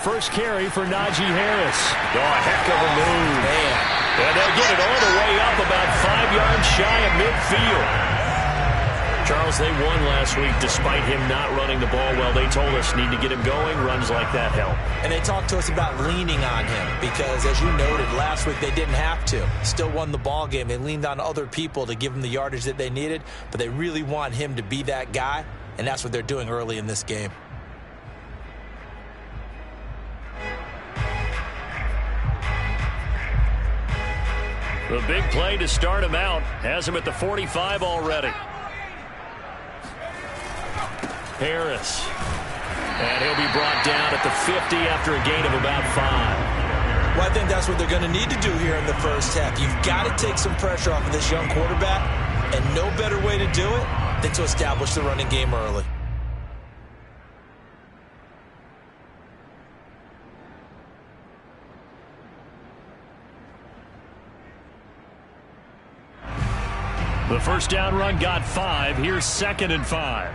first carry for Najee Harris. Oh, a heck of a move. Man. And they'll get it all the way up about 5 yards shy of midfield. Charles, they won last week despite him not running the ball well. They told us need to get him going. Runs like that help. And they talked to us about leaning on him because, as you noted, last week they didn't have to. Still won the ball game. They leaned on other people to give them the yardage that they needed, but they really want him to be that guy, and that's what they're doing early in this game. The big play to start him out has him at the 45 already. Harris. And he'll be brought down at the 50 after a gain of about 5. Well, I think that's what they're going to need to do here in the first half. You've got to take some pressure off of this young quarterback, and no better way to do it than to establish the running game early. The first down run got 5. Here's 2nd and 5.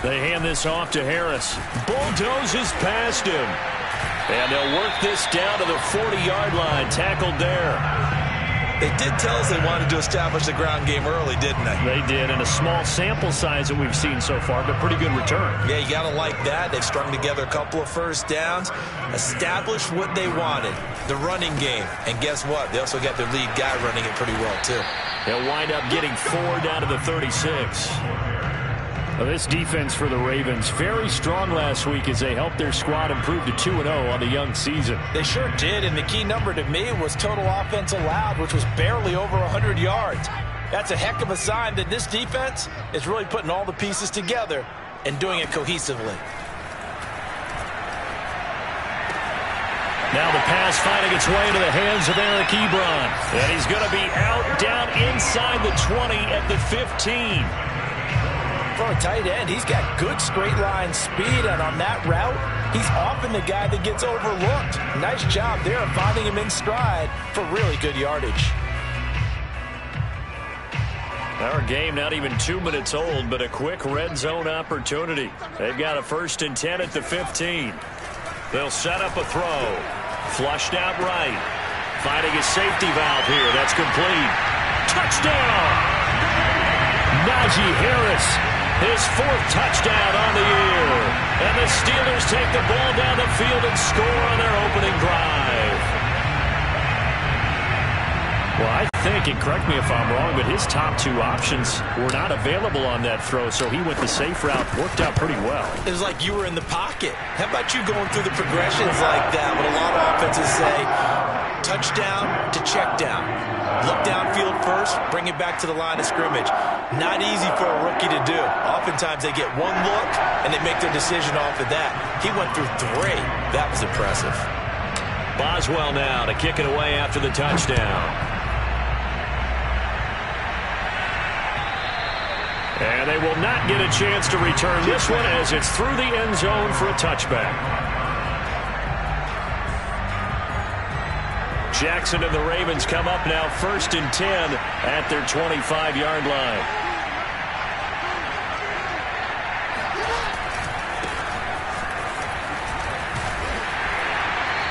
They hand this off to Harris. Bulldozes past him. And they'll work this down to the 40-yard line. Tackled there. They did tell us they wanted to establish the ground game early, didn't they? They did, and a small sample size that we've seen so far, but pretty good return. Yeah, you got to like that. They've strung together a couple of first downs, established what they wanted, the running game. And guess what? They also got their lead guy running it pretty well, too. They'll wind up getting 4 down to the 36. Well, this defense for the Ravens, very strong last week as they helped their squad improve to 2-0 on the young season. They sure did, and the key number to me was total offense allowed, which was barely over 100 yards. That's a heck of a sign that this defense is really putting all the pieces together and doing it cohesively. Now the pass finding its way into the hands of Eric Ebron. And he's going to be out down inside the 20 at the 15. For a tight end, he's got good straight line speed, and on that route, he's often the guy that gets overlooked. Nice job there of finding him in stride for really good yardage. Our game not even 2 minutes old, but a quick red zone opportunity. They've got a 1st and 10 at the 15. They'll set up a throw. Flushed out right. Finding a safety valve here. That's complete. Touchdown! Najee Harris. His 4th touchdown on the year. And the Steelers take the ball down the field and score on their opening drive. Well, I think, and correct me if I'm wrong, but his top 2 options were not available on that throw, so he went the safe route. Worked out pretty well. It was like you were in the pocket. How about you going through the progressions like that? But a lot of offenses say touchdown to check down. Look downfield first, bring it back to the line of scrimmage. Not easy for a rookie to do. Oftentimes they get one look and they make their decision off of that. He went through 3. That was impressive. Boswell now to kick it away after the touchdown. And they will not get a chance to return this one as it's through the end zone for a touchback. Jackson and the Ravens come up now 1st and 10 at their 25-yard line.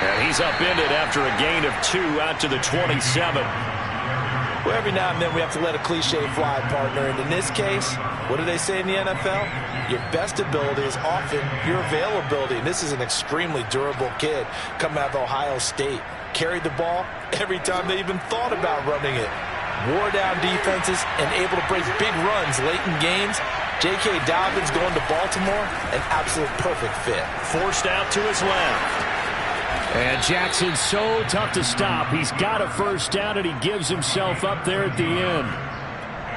And he's upended after a gain of 2 out to the 27. Well, every now and then we have to let a cliche fly, partner. And in this case, what do they say in the NFL? Your best ability is often your availability. And this is an extremely durable kid coming out of Ohio State. Carried the ball every time they even thought about running it. Wore down defenses and able to break big runs late in games. J.K. Dobbins going to Baltimore, an absolute perfect fit. Forced out to his left. And Jackson's so tough to stop. He's got a 1st down, and he gives himself up there at the end.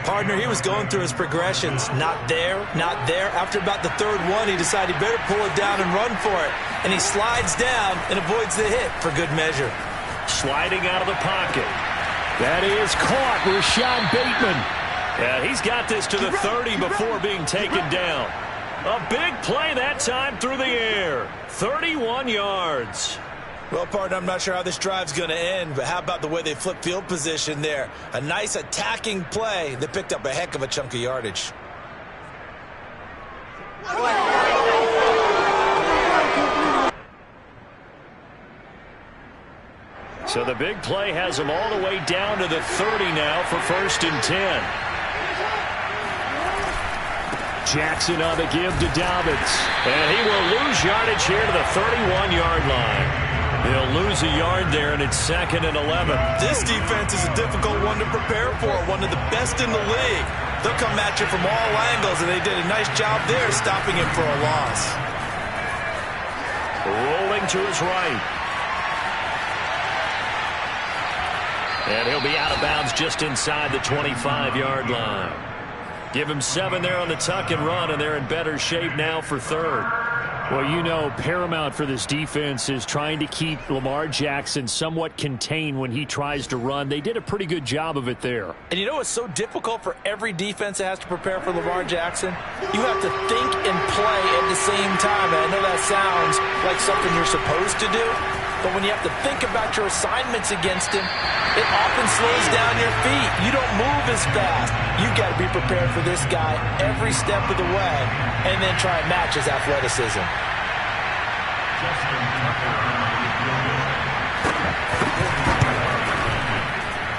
Partner, he was going through his progressions. Not there, not there. After about the 3rd one, he decided he better pull it down and run for it. And he slides down and avoids the hit for good measure. Sliding out of the pocket. That is caught. Rashad Bateman. Yeah, he's got this to the 30 before being taken down. A big play that time through the air. 31 yards. Well, partner, I'm not sure how this drive's going to end, but how about the way they flip field position there? A nice attacking play that picked up a heck of a chunk of yardage. So the big play has him all the way down to the 30 now for 1st and 10. Jackson on the give to Dobbins. And he will lose yardage here to the 31-yard line. He'll lose a yard there, and it's 2nd and 11. This defense is a difficult one to prepare for, one of the best in the league. They'll come at you from all angles, and they did a nice job there stopping him for a loss. Rolling to his right. And he'll be out of bounds just inside the 25-yard line. Give him 7 there on the tuck and run, and they're in better shape now for 3rd. Well, you know, paramount for this defense is trying to keep Lamar Jackson somewhat contained when he tries to run. They did a pretty good job of it there. And you know it's so difficult for every defense that has to prepare for Lamar Jackson? You have to think and play at the same time. And I know that sounds like something you're supposed to do, but when you have to think about your assignments against him, it often slows down your feet. You don't move as fast. You've got to be prepared for this guy every step of the way and then try and match his athleticism.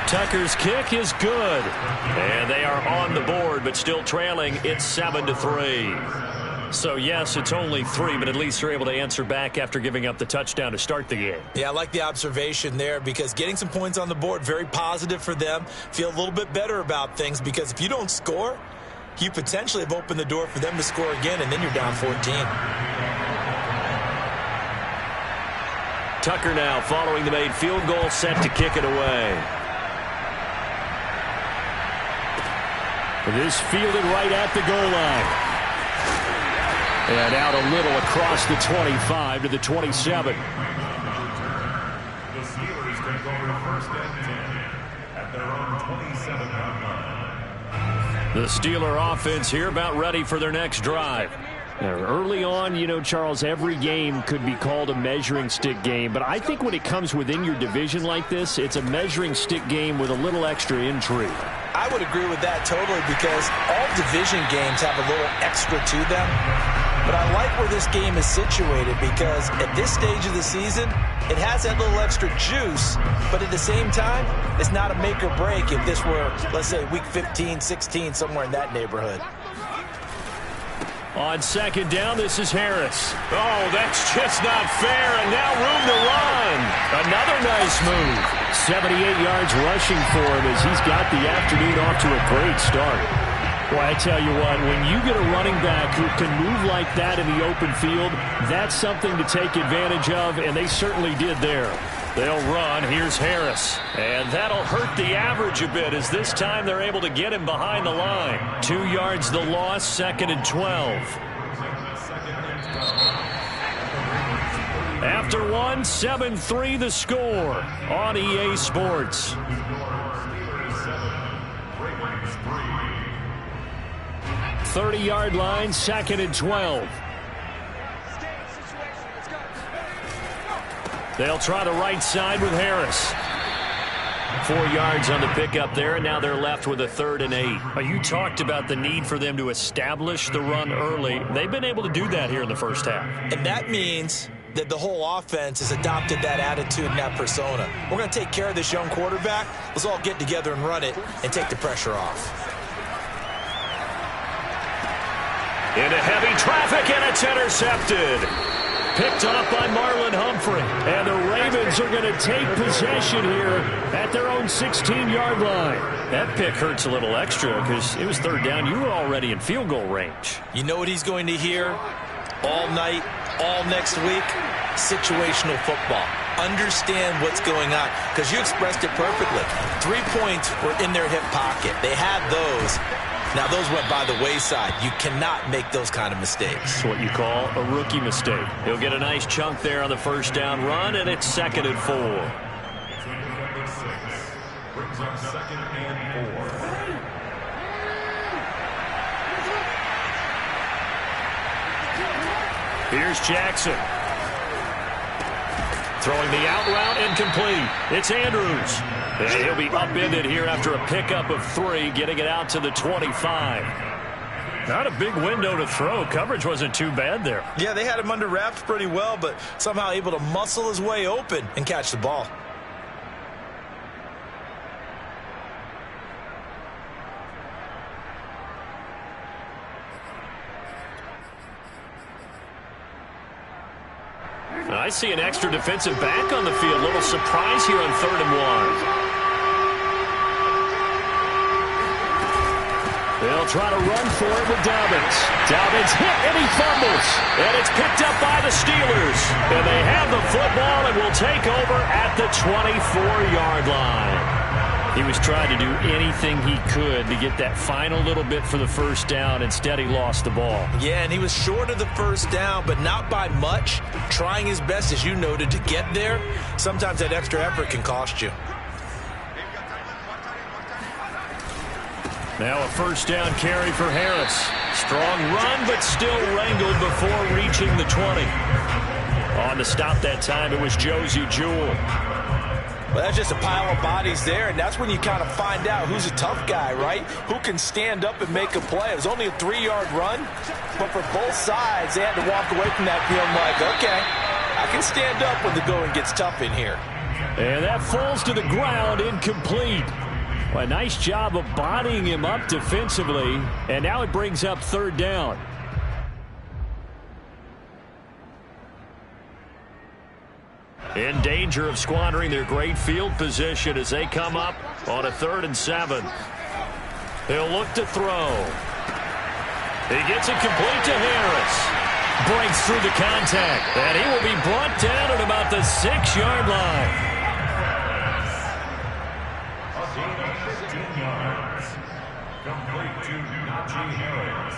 Tucker's kick is good. And they are on the board, but still trailing. It's 7-3. So, yes, it's only 3, but at least they're able to answer back after giving up the touchdown to start the game. Yeah, I like the observation there because getting some points on the board, very positive for them. Feel a little bit better about things because if you don't score, you potentially have opened the door for them to score again, and then you're down 14. Tucker now following the made field goal, set to kick it away. This fielded right at the goal line. And out a little across the 25 to the 27. The Steelers take over 1st and 10 at their own 27-yard line. The Steeler offense here about ready for their next drive. Now, early on, you know, Charles, every game could be called a measuring stick game. But I think when it comes within your division like this, it's a measuring stick game with a little extra intrigue. I would agree with that totally because all division games have a little extra to them. But I like where this game is situated because at this stage of the season, it has that little extra juice, but at the same time, it's not a make or break if this were, let's say, week 15, 16, somewhere in that neighborhood. On 2nd down, this is Harris. Oh, that's just not fair, and now room to run. Another nice move. 78 yards rushing for him as he's got the afternoon off to a great start. Well, I tell you what, when you get a running back who can move like that in the open field, that's something to take advantage of, and they certainly did there. They'll run. Here's Harris. And that'll hurt the average a bit as this time they're able to get him behind the line. 2 yards the loss, 2nd and 12. After 7-3 the score on EA Sports. 30-yard line, 2nd and 12. They'll try the right side with Harris. 4 yards on the pickup there, and now they're left with a 3rd and 8. You talked about the need for them to establish the run early. They've been able to do that here in the first half. And that means that the whole offense has adopted that attitude and that persona. We're going to take care of this young quarterback. Let's all get together and run it and take the pressure off. Into heavy traffic, and it's intercepted. Picked off by Marlon Humphrey. And the Ravens are going to take possession here at their own 16-yard line. That pick hurts a little extra because it was 3rd down. You were already in field goal range. You know what he's going to hear all night, all next week? Situational football. Understand what's going on because you expressed it perfectly. 3 points were in their hip pocket. They had those. Now, those went by the wayside. You cannot make those kind of mistakes. That's what you call a rookie mistake. He'll get a nice chunk there on the 1st down run, and it's 2nd and 4. Brings up 2nd and 4. Here's Jackson. Throwing the out route incomplete. It's Andrews. And he'll be upended here after a pickup of 3, getting it out to the 25. Not a big window to throw. Coverage wasn't too bad there. Yeah, they had him under wraps pretty well, but somehow able to muscle his way open and catch the ball. I see an extra defensive back on the field. Little surprise here on 3rd and 1. They'll try to run for it with Dobbins. Dobbins hit and he fumbles. And it's picked up by the Steelers. And they have the football and will take over at the 24-yard line. He was trying to do anything he could to get that final little bit for the first down. Instead, he lost the ball. Yeah, and he was short of the first down, but not by much. Trying his best, as you noted, to get there. Sometimes that extra effort can cost you. Now a first down carry for Harris. Strong run, but still wrangled before reaching the 20. On the stop that time, it was Josey Jewell. Well, that's just a pile of bodies there, and that's when you kind of find out who's a tough guy, right? Who can stand up and make a play. It was only a 3-yard run, but for both sides, they had to walk away from that feeling like, okay, I can stand up when the going gets tough in here. And that falls to the ground, incomplete. Well, a nice job of bodying him up defensively, and now it brings up 3rd down. In danger of squandering their great field position as they come up on a 3rd and 7. He'll look to throw. He gets it complete to Harris. Breaks through the contact, and he will be brought down at about the 6-yard line. A gain of 15 yards. Complete to Najee Harris.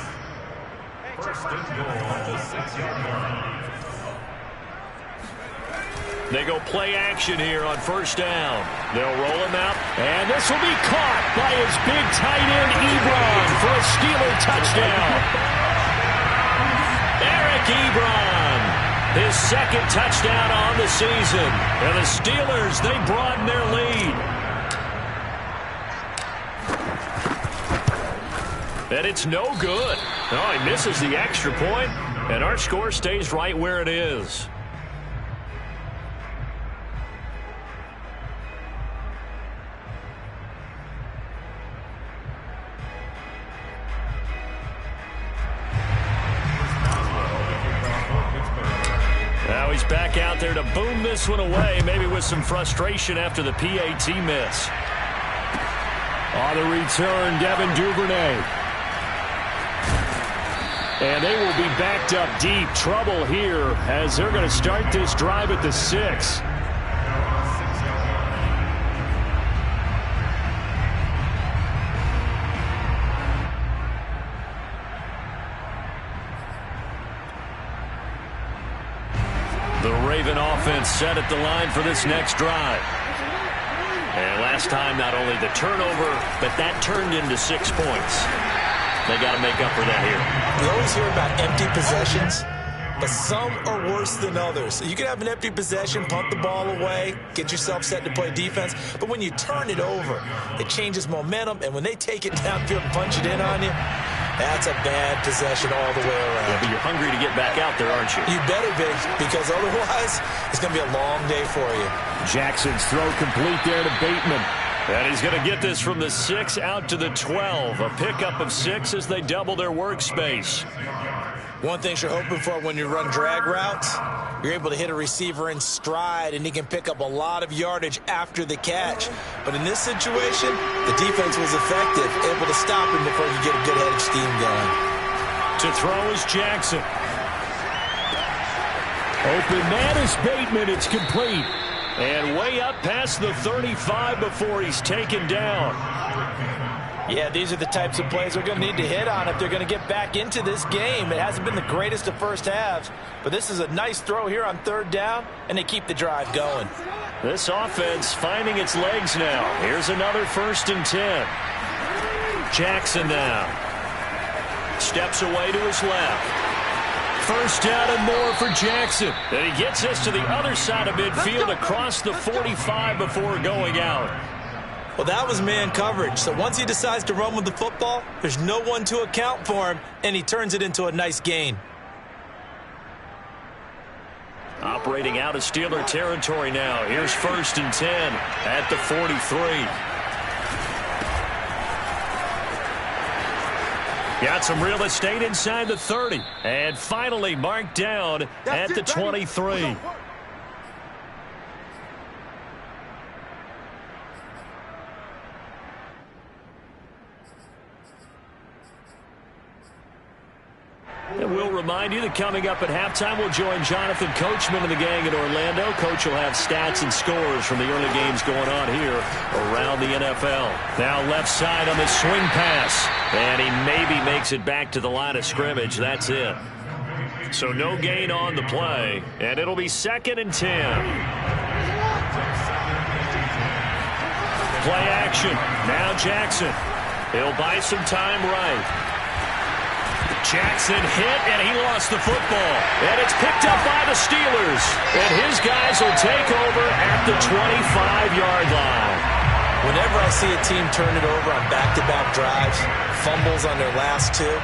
First and goal at the 6-yard line. They go play action here on first down. They'll roll him out. And this will be caught by his big tight end, Ebron, for a Steeler touchdown. Eric Ebron, his 2nd touchdown on the season. And the Steelers, they broaden their lead. And it's no good. Oh, he misses the extra point, and our score stays right where it is. Now he's back out there to boom this one away, maybe with some frustration after the PAT miss. On the return, Devin Duvernay. And they will be backed up deep. Trouble here as they're going to start this drive at the 6. The Raven offense set at the line for this next drive. And last time, not only the turnover, but that turned into 6 points. They got to make up for that here. We always hear about empty possessions, but some are worse than others. You can have an empty possession, punt the ball away, get yourself set to play defense, but when you turn it over, it changes momentum, and when they take it downfield and punch it in on you, that's a bad possession all the way around. Yeah, but you're hungry to get back out there, aren't you? You better be, because otherwise, it's going to be a long day for you. Jackson's throw complete there to Bateman. And he's going to get this from the 6 out to the 12. A pickup of 6 as they double their workspace. One thing you're hoping for when you run drag routes, you're able to hit a receiver in stride, and he can pick up a lot of yardage after the catch. But in this situation, the defense was effective, able to stop him before he get a good head of steam going. To throw is Jackson. Open man is Bateman. It's complete. And way up past the 35 before he's taken down. Yeah, these are the types of plays they're going to need to hit on if they're going to get back into this game. It hasn't been the greatest of first halves, but this is a nice throw here on 3rd down, and they keep the drive going. This offense finding its legs now. Here's another 1st and 10. Jackson now. Steps away to his left. First down and more for Jackson. And he gets us to the other side of midfield across the 45 before going out. Well, that was man coverage. So once he decides to run with the football, there's no one to account for him, and he turns it into a nice gain. Operating out of Steeler territory now. Here's 1st and 10 at the 43. Got some real estate inside the 30. And finally marked down at the 23. And we'll remind you that coming up at halftime, we'll join Jonathan Coachman and the gang in Orlando. Coach will have stats and scores from the early games going on here around the NFL. Now left side on the swing pass. And he maybe makes it back to the line of scrimmage. That's it. So no gain on the play. And it'll be 2nd and 10. Play action. Now Jackson. He'll buy some time right. Jackson hit, and he lost the football. And it's picked up by the Steelers. And his guys will take over at the 25-yard line. Whenever I see a team turn it over on back-to-back drives, fumbles on their last two,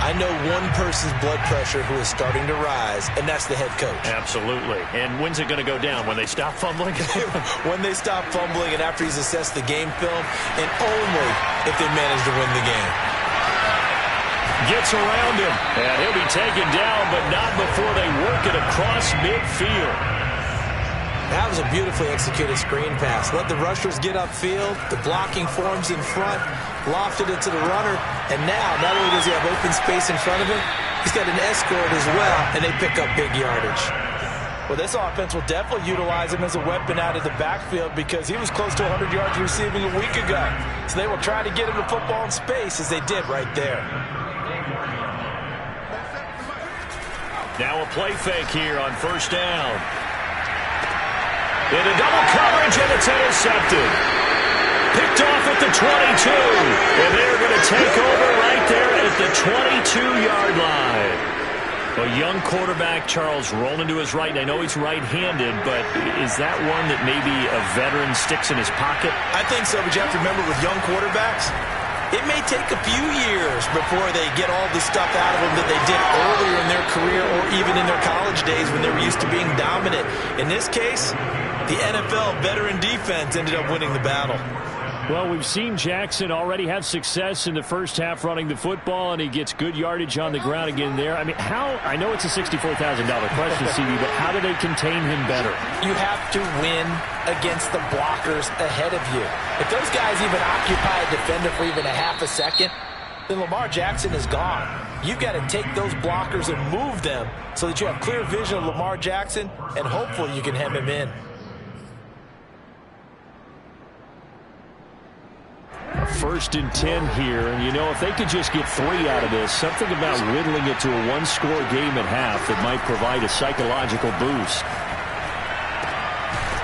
I know one person's blood pressure who is starting to rise, and that's the head coach. Absolutely. And when's it going to go down? When they stop fumbling? When they stop fumbling and after he's assessed the game film, and only if they manage to win the game. Gets around him, and he'll be taken down, but not before they work it across midfield. That was a beautifully executed screen pass. Let the rushers get upfield. The blocking forms in front. Lofted it to the runner. And now, not only does he have open space in front of him, he's got an escort as well, and they pick up big yardage. Well, this offense will definitely utilize him as a weapon out of the backfield because he was close to 100 yards receiving a week ago. So they will try to get him the football in space as they did right there. Now a play fake here on 1st down. Into double coverage, and it's intercepted. Picked off at the 22. And they're going to take over right there at the 22-yard line. A young quarterback, Charles, rolling to his right. I know he's right-handed, but is that one that maybe a veteran sticks in his pocket? I think so, but you have to remember with young quarterbacks, it may take a few years before they get all the stuff out of them that they did earlier in their career or even in their college days when they were used to being dominant. In this case, the NFL veteran defense ended up winning the battle. Well, we've seen Jackson already have success in the first half running the football, and he gets good yardage on the ground again there. I mean, I know it's a $64,000 question, CD, but how do they contain him better? You have to win against the blockers ahead of you. If those guys even occupy a defender for even a half a second, then Lamar Jackson is gone. You've got to take those blockers and move them so that you have clear vision of Lamar Jackson, and hopefully you can hem him in. 1st and 10 here, and you know, if they could just get 3 out of this, something about whittling it to a one-score game at half that might provide a psychological boost.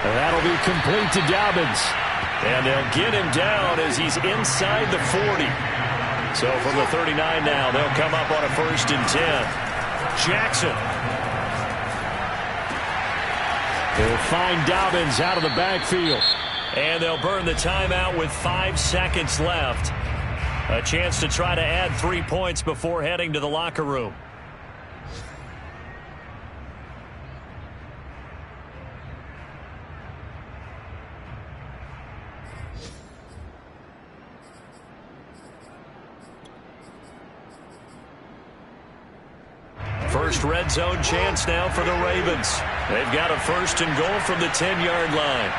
And that'll be complete to Dobbins. And they'll get him down as he's inside the 40. So from the 39 now, they'll come up on a 1st and 10. Jackson. They'll find Dobbins out of the backfield. And they'll burn the timeout with 5 seconds left. A chance to try to add 3 points before heading to the locker room. First red zone chance now for the Ravens. They've got a 1st and goal from the 10-yard line.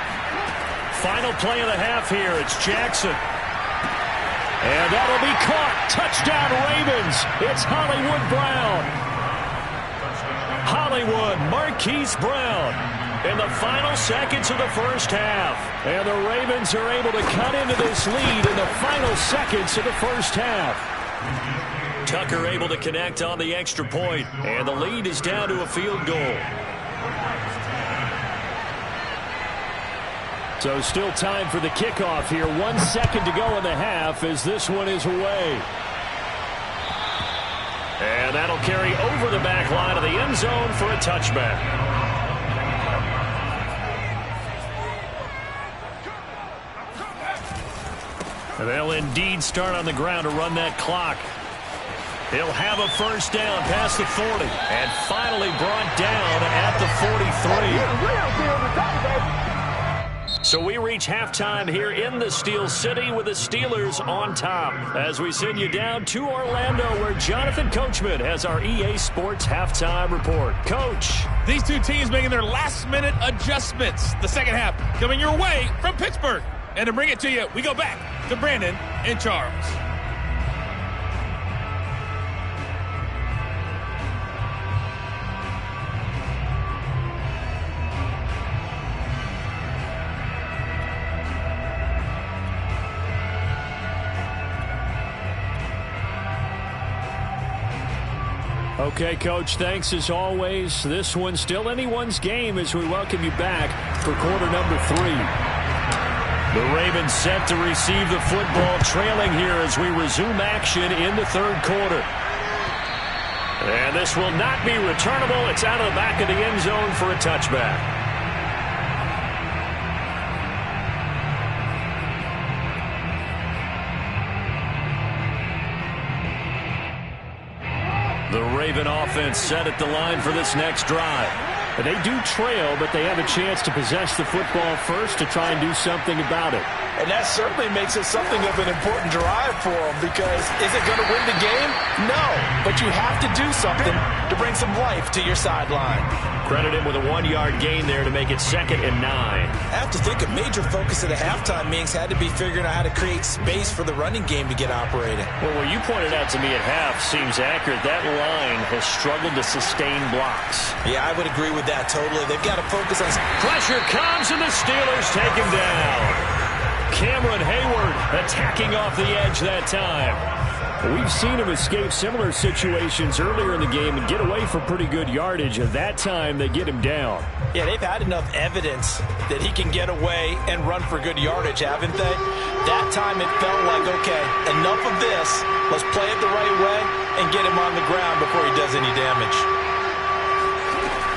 Final play of the half here. It's Jackson. And that'll be caught. Touchdown Ravens. It's Hollywood Brown. Hollywood Marquise Brown in the final seconds of the first half. And the Ravens are able to cut into this lead in the final seconds of the first half. Tucker able to connect on the extra point. And the lead is down to a field goal. So still time for the kickoff here. 1 second to go in the half as this one is away. And that'll carry over the back line of the end zone for a touchback. They'll indeed start on the ground to run that clock. He'll have a first down past the 40 and finally brought down at the 43. So we reach halftime here in the Steel City with the Steelers on top as we send you down to Orlando where Jonathan Coachman has our EA Sports halftime report. Coach. These two teams making their last-minute adjustments. The second half coming your way from Pittsburgh. And to bring it to you, we go back to Brandon and Charles. Okay, Coach, thanks as always. This one's still anyone's game as we welcome you back for quarter number 3. The Ravens set to receive the football, trailing here as we resume action in the third quarter. And this will not be returnable. It's out of the back of the end zone for a touchback. The Raven offense set at the line for this next drive. They do trail, but they have a chance to possess the football first to try and do something about it. And that certainly makes it something of an important drive for them because is it going to win the game? No, but you have to do something to bring some life to your sideline. Credit him with a 1-yard gain there to make it 2nd and 9. I have to think a major focus of the halftime meetings had to be figuring out how to create space for the running game to get operating. Well, what you pointed out to me at half seems accurate. That line has struggled to sustain blocks. Yeah, I would agree with that totally. They've got to focus on... Pressure comes and the Steelers take him down. Cameron Hayward attacking off the edge that time. We've seen him escape similar situations earlier in the game and get away for pretty good yardage. At that time, they get him down. Yeah, they've had enough evidence that he can get away and run for good yardage, haven't they? That time it felt like, okay, enough of this. Let's play it the right way and get him on the ground before he does any damage.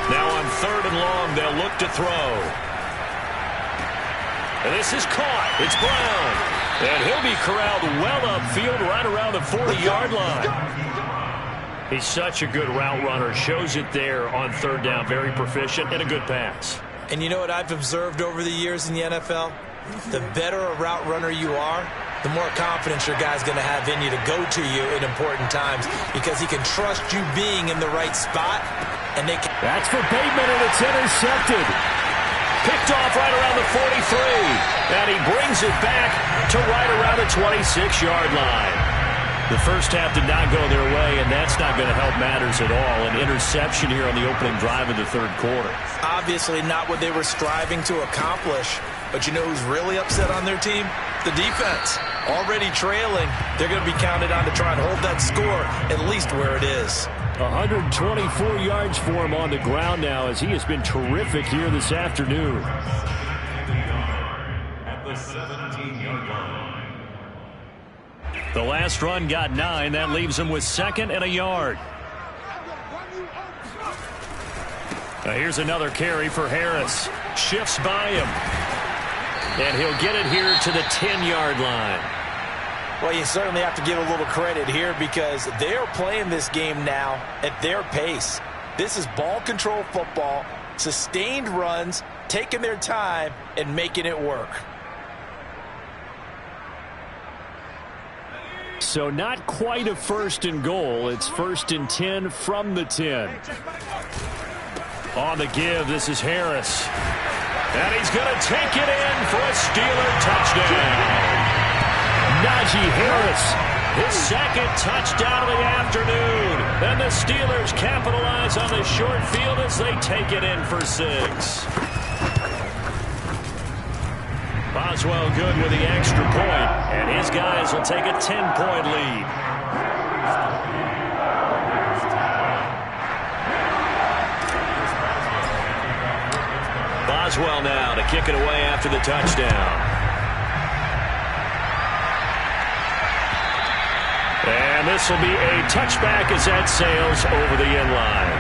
Now on 3rd and long, they'll look to throw. And this is caught. It's Brown. And he'll be corralled well upfield right around the 40-yard line. He's such a good route runner. Shows it there on 3rd down. Very proficient and a good pass. And you know what I've observed over the years in the NFL? The better a route runner you are, the more confidence your guy's going to have in you to go to you in important times because he can trust you being in the right spot. And they can... That's for Bateman, and it's intercepted. Picked off right around the 43. And he brings it back to right around the 26-yard line. The first half did not go their way, and that's not going to help matters at all. An interception here on the opening drive of the third quarter. Obviously not what they were striving to accomplish. But you know who's really upset on their team? The defense. Already trailing. They're going to be counted on to try and hold that score at least where it is. 124 yards for him on the ground now as he has been terrific here this afternoon. At the 17-yard line. The last run got 9. That leaves him with 2nd and a yard. Now here's another carry for Harris. Shifts by him. And he'll get it here to the 10-yard line. Well, you certainly have to give a little credit here because they are playing this game now at their pace. This is ball control football, sustained runs, taking their time, and making it work. So not quite a 1st and goal. It's 1st and 10 from the 10. On the give, this is Harris. And he's going to take it in for a Steeler touchdown. Najee Harris, his 2nd touchdown of the afternoon. And the Steelers capitalize on the short field as they take it in for 6. Boswell good with the extra point, and his guys will take a 10-point lead. Boswell now to kick it away after the touchdown. And this will be a touchback as that sails over the end line.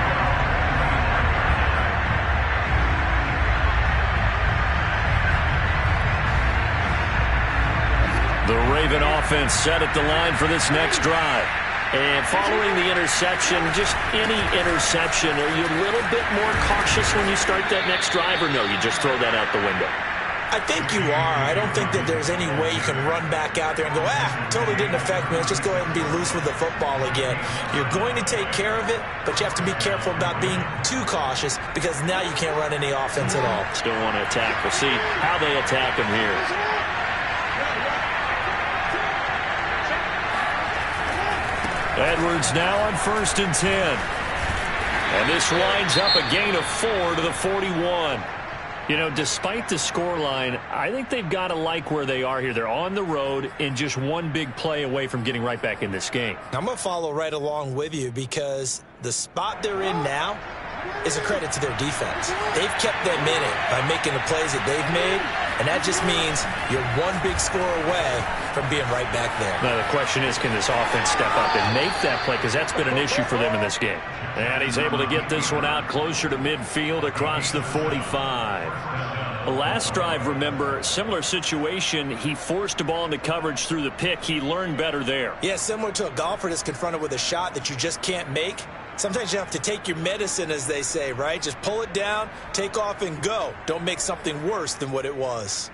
The Raven offense set at the line for this next drive. And following the interception, just any interception, are you a little bit more cautious when you start that next drive, or no, you just throw that out the window? I think you are. I don't think that there's any way you can run back out there and go, totally didn't affect me. Let's just go ahead and be loose with the football again. You're going to take care of it, but you have to be careful about being too cautious because now you can't run any offense at all. Still want to attack. We'll see how they attack him here. Edwards now on 1st and 10. And this winds up a gain of 4 to the 41. You know, despite the scoreline, I think they've got to like where they are here. They're on the road and just one big play away from getting right back in this game. I'm going to follow right along with you because the spot they're in now is a credit to their defense. They've kept them in it by making the plays that they've made, and that just means you're one big score away from being right back there. Now, the question is, can this offense step up and make that play? Because that's been an issue for them in this game. And he's able to get this one out closer to midfield across the 45. The last drive, remember, similar situation. He forced a ball into coverage through the pick. He learned better there. Yeah, similar to a golfer that's confronted with a shot that you just can't make. Sometimes you have to take your medicine, as they say, right? Just pull it down, take off, and go. Don't make something worse than what it was.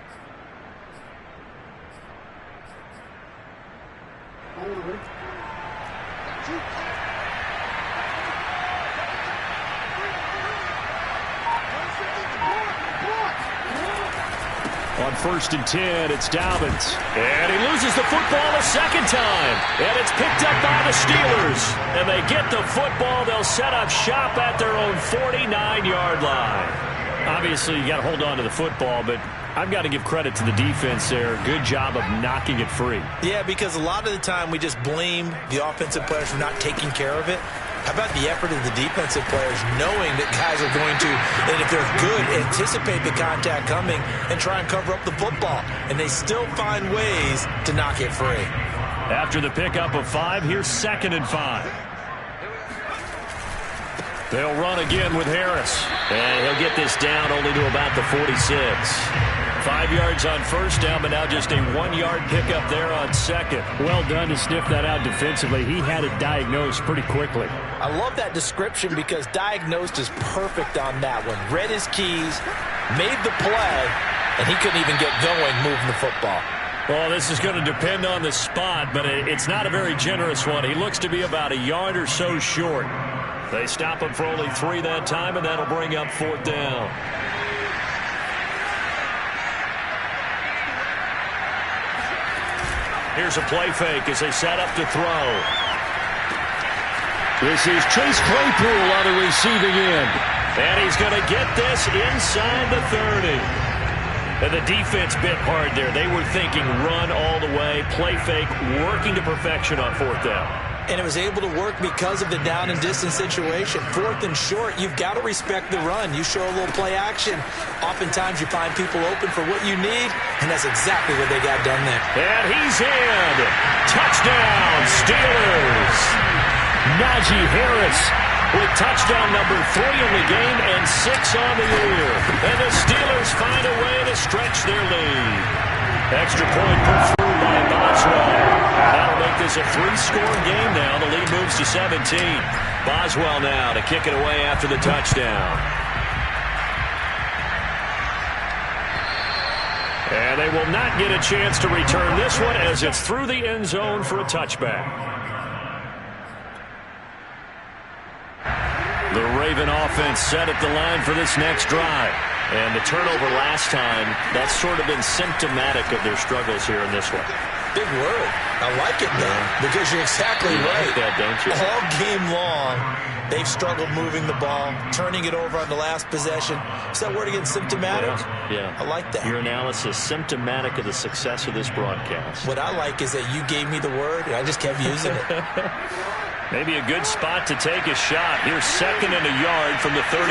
On 1st and 10, it's Dobbins. And he loses the football a second time. And it's picked up by the Steelers. And they get the football. They'll set up shop at their own 49-yard line. Obviously, you got to hold on to the football, but I've got to give credit to the defense there. Good job of knocking it free. Yeah, because a lot of the time we just blame the offensive players for not taking care of it. How about the effort of the defensive players knowing that guys are going to, and if they're good, anticipate the contact coming and try and cover up the football. And they still find ways to knock it free. After the pickup of 5, here's 2nd and 5. They'll run again with Harris. And he'll get this down only to about the 46. 5 yards on 1st down, but now just a 1-yard pickup there on 2nd. Well done to sniff that out defensively. He had it diagnosed pretty quickly. I love that description because diagnosed is perfect on that one. Read his keys, made the play, and he couldn't even get going moving the football. Well, this is going to depend on the spot, but it's not a very generous one. He looks to be about a yard or so short. They stop him for only 3 that time, and that'll bring up 4th down. Here's a play fake as they set up to throw. This is Chase Claypool on the receiving end. And he's going to get this inside the 30. And the defense bit hard there. They were thinking run all the way, play fake, working to perfection on 4th down. And it was able to work because of the down and distance situation. 4th and short, you've got to respect the run. You show a little play action. Oftentimes you find people open for what you need, and that's exactly what they got done there. And he's in. Touchdown, Steelers. Najee Harris with touchdown number 3 in the game and 6 on the year. And the Steelers find a way to stretch their lead. Extra point put through by Boswell. That'll make this a 3-score game now. The lead moves to 17. Boswell now to kick it away after the touchdown. And they will not get a chance to return this one as it's through the end zone for a touchback. The Raven offense set at the line for this next drive. And the turnover last time, that's sort of been symptomatic of their struggles here in this one. Big word. I like it, though, because you're exactly right. Like that, don't you? All game long, they've struggled moving the ball, turning it over on the last possession. Is that word again, symptomatic? Yeah. I like that. Your analysis, symptomatic of the success of this broadcast. What I like is that you gave me the word, and I just kept using it. Maybe a good spot to take a shot. Here's 2nd and a yard from the 34.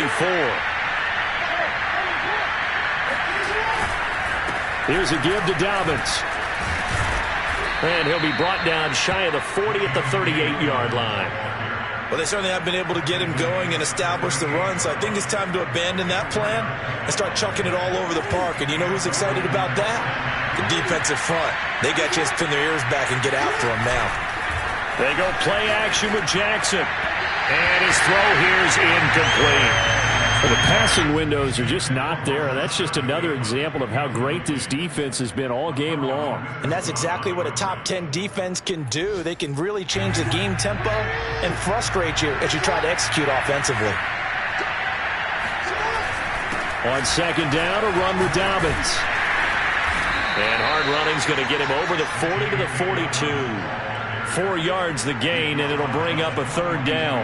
Here's a give to Dobbins. And he'll be brought down shy of the 40 at the 38-yard line. Well, they certainly have been able to get him going and establish the run, so I think it's time to abandon that plan and start chucking it all over the park. And you know who's excited about that? The defensive front, they got a chance to pin their ears back and get after him now. They go play action with Jackson. And his throw here is incomplete. Well, the passing windows are just not there. And that's just another example of how great this defense has been all game long. And that's exactly what a top 10 defense can do. They can really change the game tempo and frustrate you as you try to execute offensively. On second down, a run with Dobbins. And hard running's going to get him over the 40 to the 42. 4 yards the gain, and it'll bring up a third down.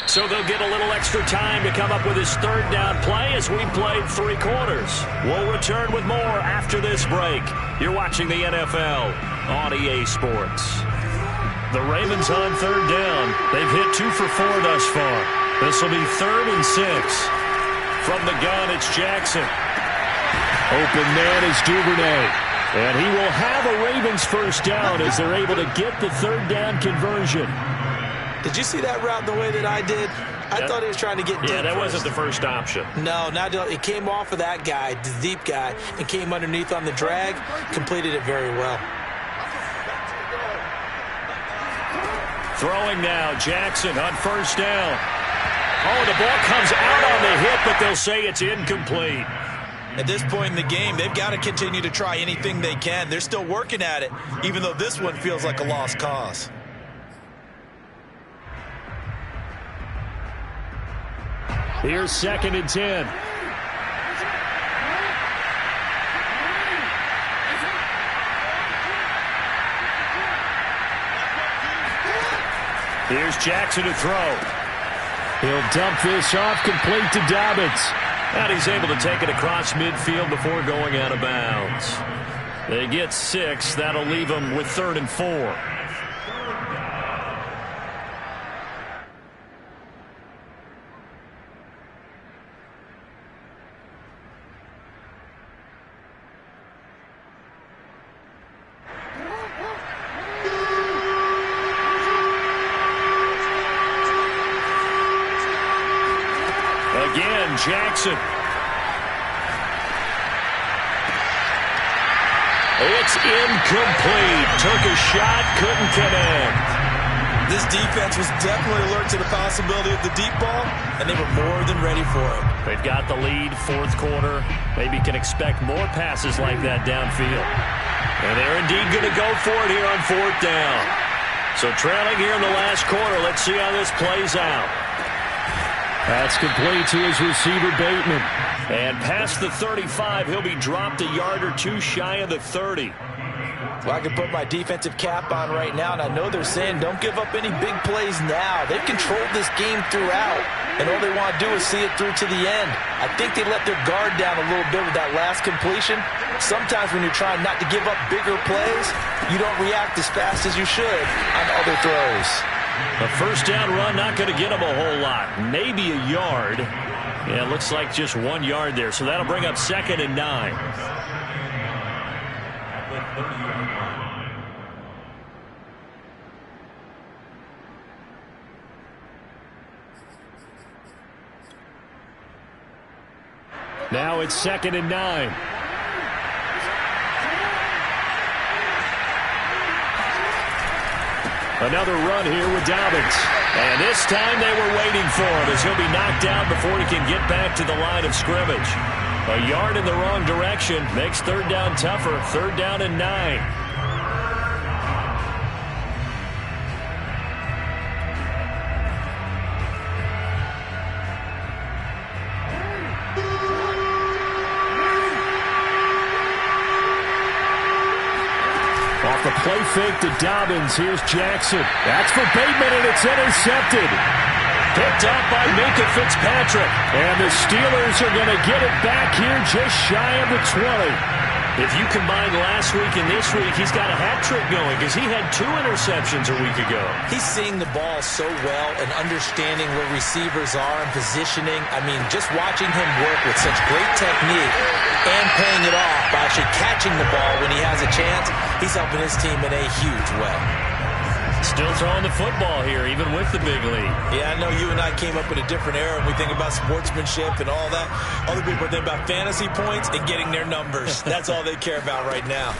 So they'll get a little extra time to come up with his third down play as we played 3 quarters. We'll return with more after this break. You're watching the NFL on EA Sports. The Ravens on third down. They've hit 2 for 4 thus far. This will be 3rd and 6. From the gun, it's Jackson. Open man is Duvernay. And he will have a Ravens first down as they're able to get the third down conversion. Did you see that route the way that I did? I thought he was trying to get deep. Yeah, that first. wasn't the first option. No, it came off of that guy, the deep guy, and came underneath on the drag. Completed it very well. Throwing now, Jackson on first down. Oh, the ball comes out on the hit, but they'll say it's incomplete. At this point in the game, they've got to continue to try anything they can. They're still working at it, even though this one feels like a lost cause. Here's 2nd and 10. Here's Jackson to throw. He'll dump this off complete to Dobbins. And he's able to take it across midfield before going out of bounds. They get 6. That'll leave them with 3rd and 4. Again, Jackson. It's incomplete. Took a shot, couldn't connect. This defense was definitely alert to the possibility of the deep ball, and they were more than ready for it. They've got the lead, 4th quarter. Maybe can expect more passes like that downfield. And they're indeed going to go for it here on 4th down. So trailing here in the last quarter. Let's see how this plays out. That's complete to his receiver, Bateman. And past the 35, he'll be dropped a yard or 2 shy of the 30. Well, I can put my defensive cap on right now, and I know they're saying don't give up any big plays now. They've controlled this game throughout, and all they want to do is see it through to the end. I think they let their guard down a little bit with that last completion. Sometimes when you're trying not to give up bigger plays, you don't react as fast as you should on other throws. A first down run, not going to get him a whole lot. Maybe a yard. Yeah, it looks like just 1 yard there. So that'll bring up 2nd and 9. Now it's 2nd and 9. Another run here with Dobbins. And this time they were waiting for him as he'll be knocked down before he can get back to the line of scrimmage. A yard in the wrong direction makes 3rd down tougher. 3rd down and 9. Off the play fake to Dobbins. Here's Jackson. That's for Bateman, and it's intercepted. Picked up by Minkah Fitzpatrick. And the Steelers are going to get it back here just shy of the 20. If you combine last week and this week, he's got a hat trick going because he had 2 interceptions a week ago. He's seeing the ball so well and understanding where receivers are and positioning. I mean, just watching him work with such great technique and paying it off by actually catching the ball when he has a chance, he's helping his team in a huge way. Still throwing the football here, even with the big lead. Yeah, I know you and I came up in a different era and we think about sportsmanship and all that. Other people think about fantasy points and getting their numbers. That's all they care about right now.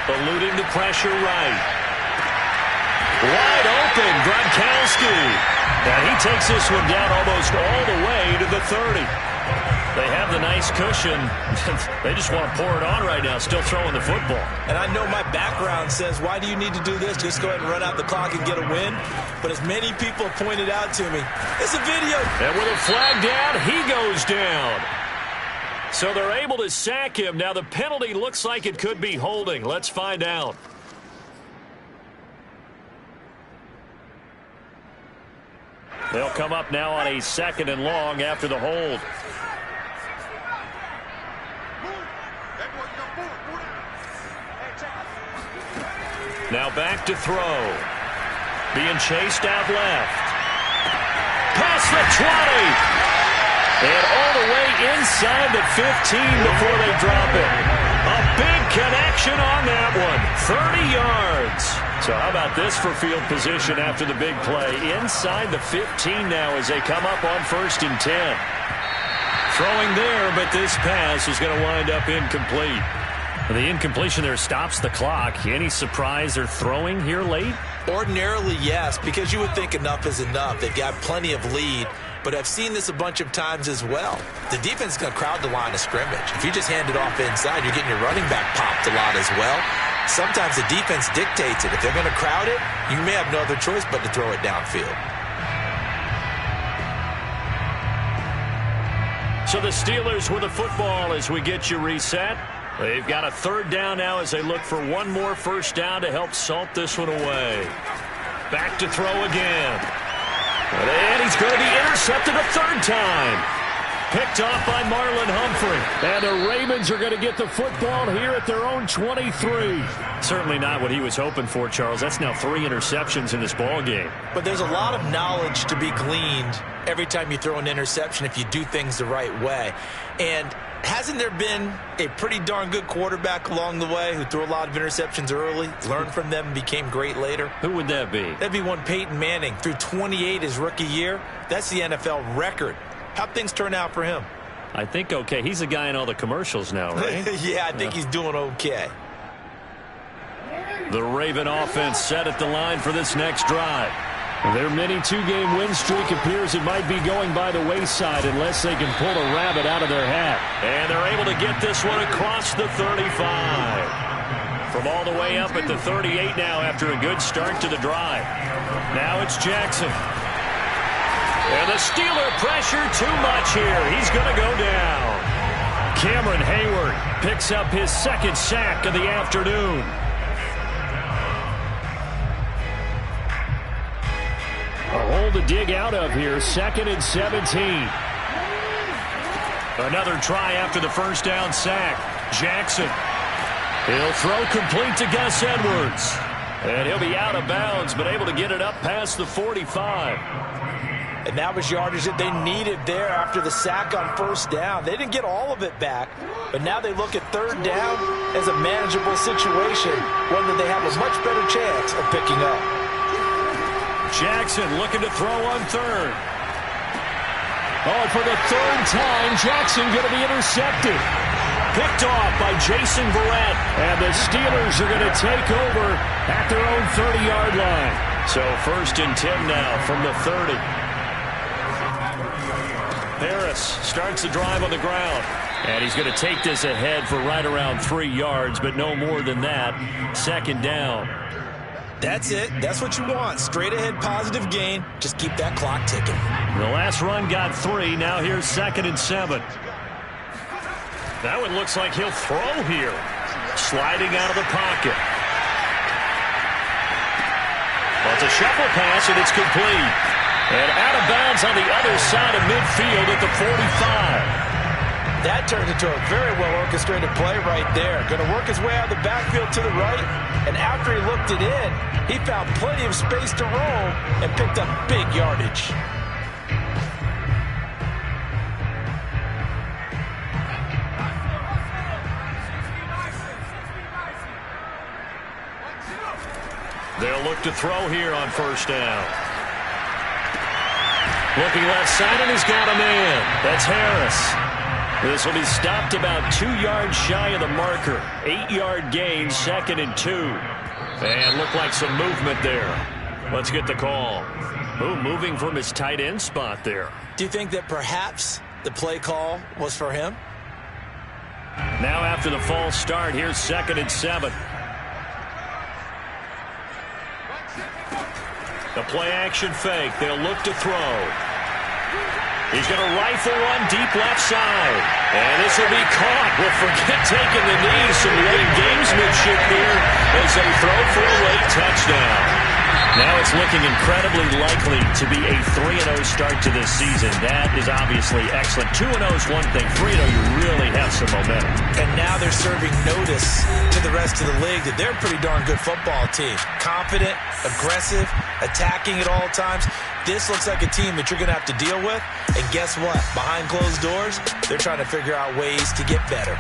Eluding the pressure right. Wide open, Gronkowski. And he takes this one down almost all the way to the 30. They have the nice cushion. They just want to pour it on right now, still throwing the football. And I know my background says, why do you need to do this? Just go ahead and run out the clock and get a win. But as many people pointed out to me, it's a video. And with a flag down, he goes down. So they're able to sack him. Now the penalty looks like it could be holding. Let's find out. They'll come up now on a 2nd and long after the hold. Now back to throw. Being chased out left. Past the 20. And all the way inside the 15 before they drop it. A big connection on that one. 30 yards. So how about this for field position after the big play? Inside the 15 now as they come up on 1st and 10. Throwing there, but this pass is going to wind up incomplete. The incompletion there stops the clock. Any surprise they're throwing here late? Ordinarily, yes, because you would think enough is enough. They've got plenty of lead, but I've seen this a bunch of times as well. The defense is going to crowd the line of scrimmage. If you just hand it off inside, you're getting your running back popped a lot as well. Sometimes the defense dictates it. If they're going to crowd it, you may have no other choice but to throw it downfield. So the Steelers with the football as we get you reset. They've got a 3rd down now as they look for one more 1st down to help salt this one away. Back to throw again. And he's going to be intercepted a 3rd time. Picked off by Marlon Humphrey. And the Ravens are going to get the football here at their own 23. Certainly not what he was hoping for, Charles. That's now 3 interceptions in this ball game. But there's a lot of knowledge to be gleaned every time you throw an interception if you do things the right way. And hasn't there been a pretty darn good quarterback along the way who threw a lot of interceptions early, learned from them, and became great later? Who would that be? That'd be one Peyton Manning. Threw 28 his rookie year. That's the NFL record. How'd things turn out for him? I think okay. He's a guy in all the commercials now, right? Yeah, I think he's doing okay. The Raven offense set at the line for this next drive. Their mini 2-game win streak appears it might be going by the wayside unless they can pull a rabbit out of their hat. And they're able to get this one across the 35. From all the way up at the 38 now after a good start to the drive. Now it's Jackson. And the Steeler pressure too much here. He's going to go down. Cameron Hayward picks up his 2nd sack of the afternoon. A hole to dig out of here. 2nd and 17. Another try after the 1st down sack. Jackson. He'll throw complete to Gus Edwards. And he'll be out of bounds, but able to get it up past the 45. And that was yardage that they needed there after the sack on 1st down. They didn't get all of it back, but now they look at 3rd down as a manageable situation, one that they have a much better chance of picking up. Jackson looking to throw on 3rd. Oh, for the 3rd time, Jackson going to be intercepted. Picked off by Jason Verrett. And the Steelers are going to take over at their own 30-yard line. So 1st and 10 now from the 30. Harris starts the drive on the ground. And he's going to take this ahead for right around 3 yards, but no more than that. 2nd down. That's it. That's what you want. Straight ahead positive gain. Just keep that clock ticking. The last run got 3. Now here's 2nd and 7. That one looks like he'll throw here. Sliding out of the pocket. Well, it's a shuffle pass, and it's complete. And out of bounds on the other side of midfield at the 45. That turned into a very well-orchestrated play right there. Going to work his way out of the backfield to the right. And after he looked it in, he found plenty of space to roam and picked up big yardage. look to throw here on first down. Looking left side, and he's got a man. That's Harris. This will be stopped about 2 yards shy of the marker. 8-yard gain, 2nd and 2. And looked like some movement there. Let's get the call. Moving from his tight end spot there. Do you think that perhaps the play call was for him? Now after the false start, here's 2nd and 7. The play action fake. They'll look to throw. He's going to rifle one deep left side. And this will be caught. We'll forget taking the knee. Some late gamesmanship here as they throw for a late touchdown. Now it's looking incredibly likely to be a 3-0 start to this season. That is obviously excellent. 2-0 is one thing. 3-0, you really have some momentum. And now they're serving notice to the rest of the league that they're a pretty darn good football team. Confident, aggressive, attacking at all times. This looks like a team that you're going to have to deal with. And guess what? Behind closed doors, they're trying to figure out ways to get better.